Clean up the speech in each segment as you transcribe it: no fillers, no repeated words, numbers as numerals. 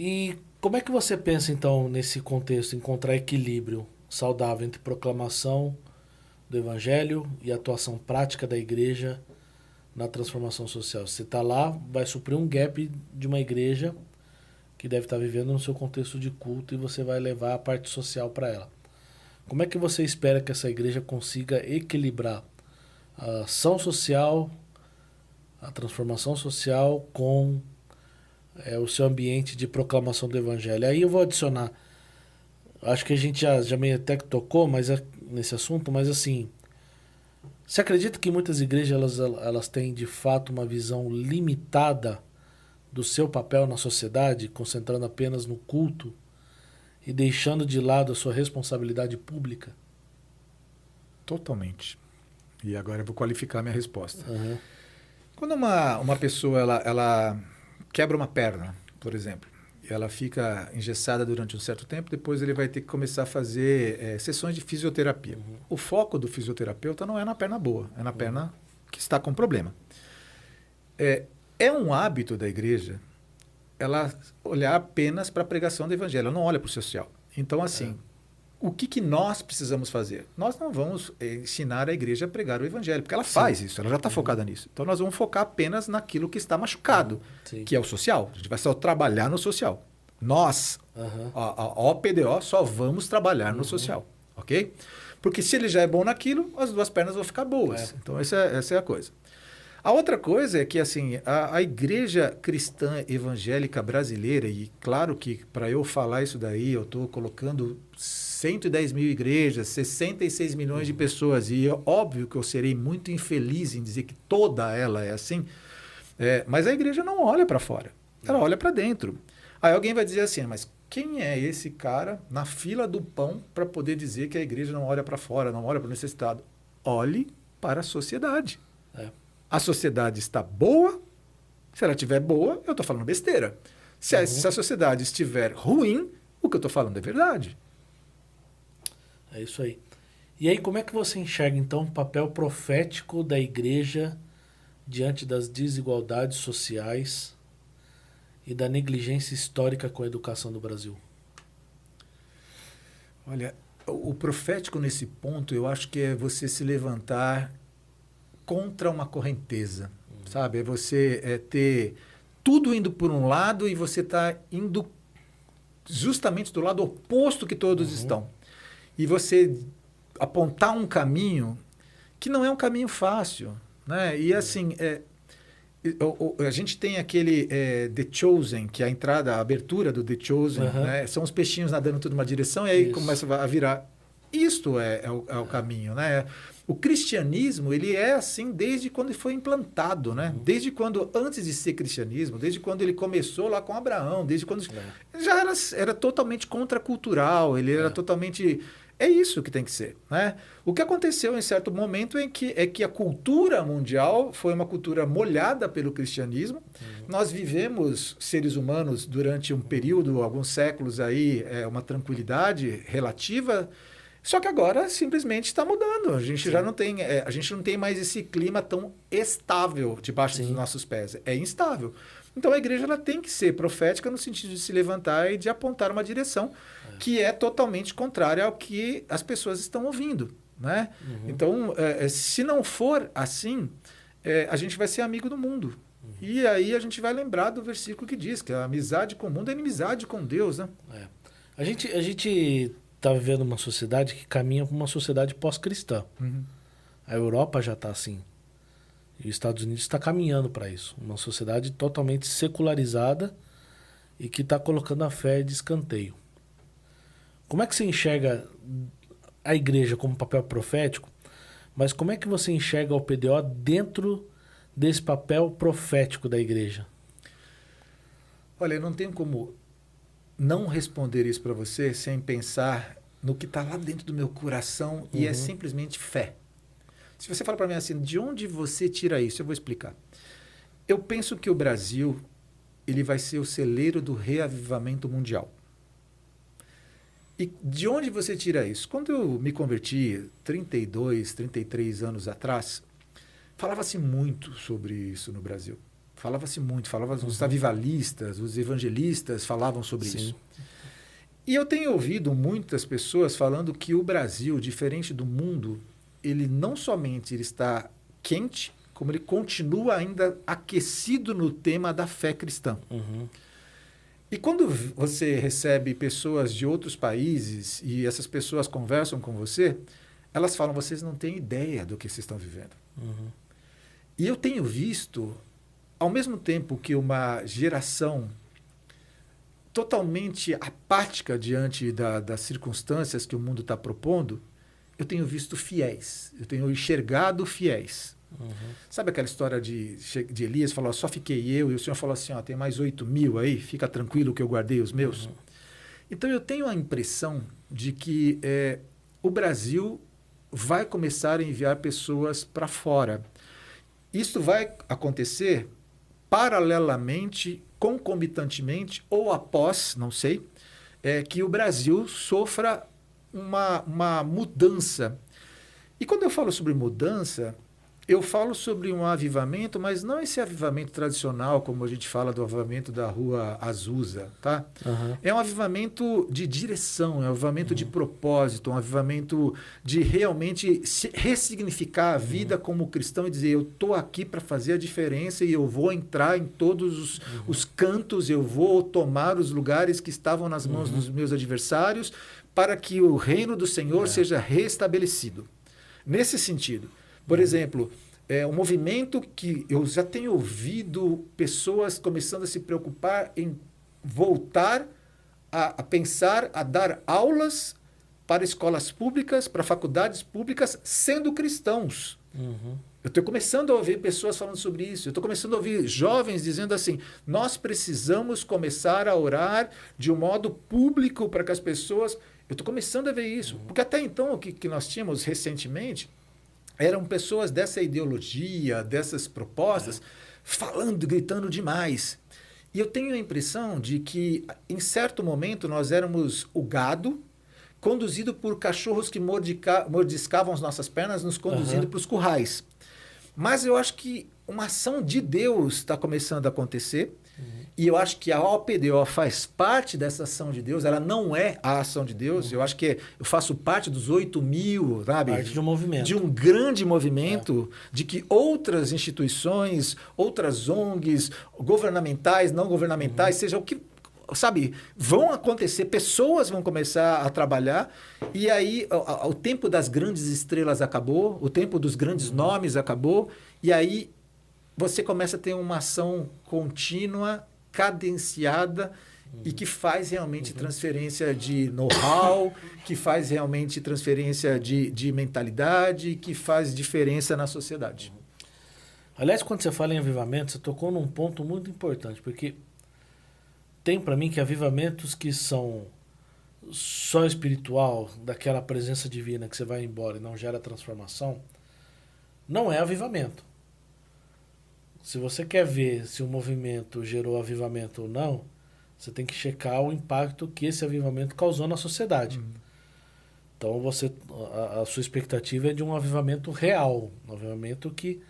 E como é que você pensa, então, nesse contexto, encontrar equilíbrio saudável entre proclamação do evangelho e atuação prática da igreja na transformação social? Você está lá, vai suprir um gap de uma igreja que deve estar vivendo no seu contexto de culto e você vai levar a parte social para ela. Como é que você espera que essa igreja consiga equilibrar a ação social, a transformação social com o seu ambiente de proclamação do evangelho? Aí eu vou adicionar, acho que a gente já meio até que tocou nesse assunto, mas assim, você acredita que muitas igrejas elas têm de fato uma visão limitada do seu papel na sociedade, concentrando apenas no culto e deixando de lado a sua responsabilidade pública? Totalmente. E agora eu vou qualificar minha resposta. Uhum. Quando uma pessoa ela quebra uma perna, por exemplo, e ela fica engessada durante um certo tempo, depois ele vai ter que começar a fazer sessões de fisioterapia. Uhum. O foco do fisioterapeuta não é na perna boa, é na perna que está com problema. É um hábito da igreja ela olhar apenas para a pregação do evangelho, ela não olha para o social. Então, assim, o que nós precisamos fazer? Nós não vamos ensinar a igreja a pregar o evangelho, porque ela faz isso, ela já está focada nisso. Então, nós vamos focar apenas naquilo que está machucado, que é o social. A gente vai só trabalhar no social. Nós, a OPDO, só vamos trabalhar no social, ok? Porque se ele já é bom naquilo, as duas pernas vão ficar boas. Então, essa é a coisa. A outra coisa é que assim, a igreja cristã evangélica brasileira, e claro que para eu falar isso daí, eu estou colocando 110 mil igrejas, 66 milhões de pessoas, e é óbvio que eu serei muito infeliz em dizer que toda ela é assim, mas a igreja não olha para fora, ela olha para dentro. Aí alguém vai dizer assim, mas quem é esse cara na fila do pão para poder dizer que a igreja não olha para fora, não olha para o necessitado? Olhe para a sociedade. A sociedade está boa, se ela estiver boa, eu estou falando besteira. Se a sociedade estiver ruim, o que eu estou falando é verdade. É isso aí. E aí, como é que você enxerga, então, o papel profético da igreja diante das desigualdades sociais e da negligência histórica com a educação do Brasil? Olha, o profético nesse ponto, eu acho que é você se levantar contra uma correnteza, sabe? É você ter tudo indo por um lado e você está indo justamente do lado oposto que todos estão. E você apontar um caminho que não é um caminho fácil, né? E assim, a gente tem aquele The Chosen, que é a entrada, a abertura do The Chosen, né? São os peixinhos nadando tudo numa direção e aí começa a virar. Isto é o caminho, né? O cristianismo, ele é assim desde quando ele foi implantado, né? Desde quando, antes de ser cristianismo, desde quando ele começou lá com Abraão, desde quando já era totalmente contracultural, ele era totalmente... É isso que tem que ser, né? O que aconteceu em certo momento é que a cultura mundial foi uma cultura molhada pelo cristianismo. Nós vivemos, seres humanos, durante um período, alguns séculos aí, uma tranquilidade relativa. Só que agora simplesmente está mudando. A gente já não tem, a gente não tem mais esse clima tão estável debaixo dos nossos pés. É instável. Então a igreja ela tem que ser profética no sentido de se levantar e de apontar uma direção que é totalmente contrária ao que as pessoas estão ouvindo, né? Então, se não for assim, a gente vai ser amigo do mundo. E aí a gente vai lembrar do versículo que diz que a amizade com o mundo é inimizade com Deus, né? A gente está vivendo uma sociedade que caminha para uma sociedade pós-cristã. A Europa já está assim. E os Estados Unidos está caminhando para isso. Uma sociedade totalmente secularizada e que está colocando a fé de escanteio. Como é que você enxerga a igreja como papel profético, mas como é que você enxerga o PDO dentro desse papel profético da igreja? Olha, eu não tenho como não responder isso para você sem pensar no que está lá dentro do meu coração e é simplesmente fé. Se você fala para mim assim, de onde você tira isso? Eu vou explicar. Eu penso que o Brasil ele vai ser o celeiro do reavivamento mundial. E de onde você tira isso? Quando eu me converti, 32, 33 anos atrás, falava-se muito sobre isso no Brasil. Falava-se muito, os avivalistas, os evangelistas falavam sobre isso. E eu tenho ouvido muitas pessoas falando que o Brasil, diferente do mundo, ele não somente ele está quente, como ele continua ainda aquecido no tema da fé cristã. E quando você recebe pessoas de outros países e essas pessoas conversam com você, elas falam, vocês não têm ideia do que vocês estão vivendo. E eu tenho visto, ao mesmo tempo que uma geração totalmente apática diante das circunstâncias que o mundo está propondo, eu tenho visto fiéis, eu tenho enxergado fiéis. Sabe aquela história de Elias, falou, só fiquei eu, e o Senhor falou assim, tem mais 8.000 aí, fica tranquilo que eu guardei os meus. Então eu tenho a impressão de que o Brasil vai começar a enviar pessoas para fora. Isso vai acontecer paralelamente, concomitantemente, ou após, não sei, que o Brasil sofra uma mudança. E quando eu falo sobre mudança, eu falo sobre um avivamento, mas não esse avivamento tradicional, como a gente fala do avivamento da Rua Azusa, tá? É um avivamento de direção, é um avivamento de propósito, um avivamento de realmente ressignificar a vida como cristão e dizer, eu estou aqui para fazer a diferença e eu vou entrar em todos os cantos, eu vou tomar os lugares que estavam nas mãos dos meus adversários para que o reino do Senhor seja restabelecido. Nesse sentido. Por exemplo, um movimento que eu já tenho ouvido pessoas começando a se preocupar em voltar a pensar, a dar aulas para escolas públicas, para faculdades públicas, sendo cristãos. Eu estou começando a ouvir pessoas falando sobre isso. Eu estou começando a ouvir jovens dizendo assim, nós precisamos começar a orar de um modo público para que as pessoas... Eu estou começando a ver isso. Porque até então, o que nós tínhamos recentemente... eram pessoas dessa ideologia, dessas propostas, falando, gritando demais. E eu tenho a impressão de que, em certo momento, nós éramos o gado, conduzido por cachorros que mordiscavam as nossas pernas, nos conduzindo para os currais. Mas eu acho que uma ação de Deus está começando a acontecer. E eu acho que a OPDO faz parte dessa ação de Deus. Ela não é a ação de Deus. Eu acho que eu faço parte dos 8.000, sabe? Parte de um movimento. De um grande movimento de que outras instituições, outras ONGs, governamentais, não governamentais, seja o que... Sabe, vão acontecer, pessoas vão começar a trabalhar e aí o tempo das grandes estrelas acabou, o tempo dos grandes nomes acabou e aí você começa a ter uma ação contínua, cadenciada e que faz realmente transferência de know-how, que faz realmente transferência de mentalidade, que faz diferença na sociedade. Aliás, quando você fala em avivamento, você tocou num ponto muito importante, porque tem para mim que avivamentos que são só espiritual, daquela presença divina que você vai embora e não gera transformação, não é avivamento. Se você quer ver se o movimento gerou avivamento ou não, você tem que checar o impacto que esse avivamento causou na sociedade. Então a sua expectativa é de um avivamento real, um avivamento que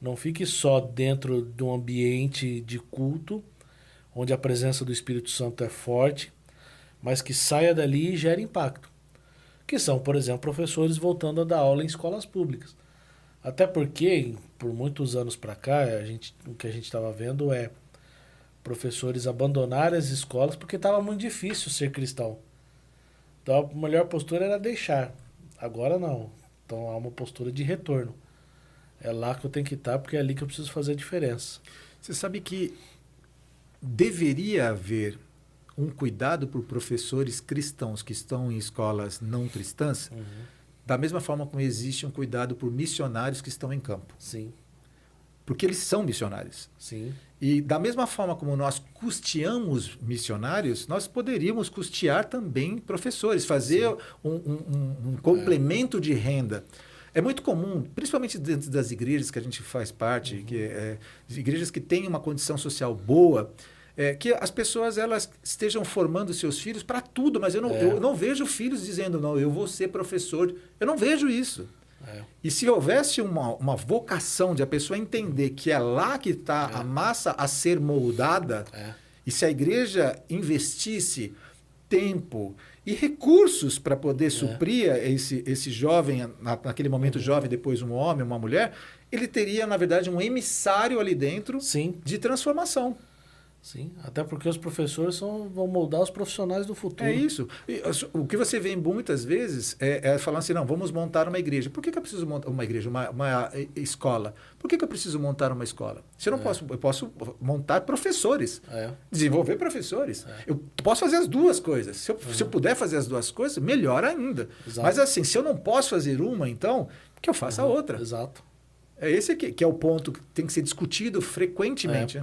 não fique só dentro de um ambiente de culto, onde a presença do Espírito Santo é forte, mas que saia dali e gere impacto. Que são, por exemplo, professores voltando a dar aula em escolas públicas. Até porque, por muitos anos para cá, o que a gente estava vendo é professores abandonarem as escolas porque estava muito difícil ser cristão. Então a melhor postura era deixar. Agora não. Então há uma postura de retorno. É lá que eu tenho que estar porque é ali que eu preciso fazer a diferença. Você sabe que deveria haver um cuidado por professores cristãos que estão em escolas não cristãs, da mesma forma como existe um cuidado por missionários que estão em campo. Sim. Porque eles são missionários. Sim. E da mesma forma como nós custeamos missionários, nós poderíamos custear também professores, fazer um complemento de renda. É muito comum, principalmente dentro das igrejas que a gente faz parte, igrejas que têm uma condição social boa, que as pessoas elas estejam formando seus filhos para tudo, mas eu não vejo filhos dizendo, não, eu vou ser professor. Eu não vejo isso. É. E se houvesse uma vocação de a pessoa entender que é lá que está a massa a ser moldada, e se a igreja investisse tempo e recursos para poder suprir esse jovem, naquele momento jovem, depois um homem, uma mulher, ele teria, na verdade, um emissário ali dentro Sim. de transformação. Sim, até porque os professores vão moldar os profissionais do futuro. É isso. E, o que você vê muitas vezes é falar assim, não, vamos montar uma igreja. Por que eu preciso montar uma igreja, uma escola? Por que eu preciso montar uma escola? Se eu não posso, eu posso montar professores, desenvolver professores. Eu posso fazer as duas coisas. Se eu puder fazer as duas coisas, melhor ainda. Exato. Mas assim, se eu não posso fazer uma, então, que eu faça a outra. Exato. É esse que é o ponto que tem que ser discutido frequentemente.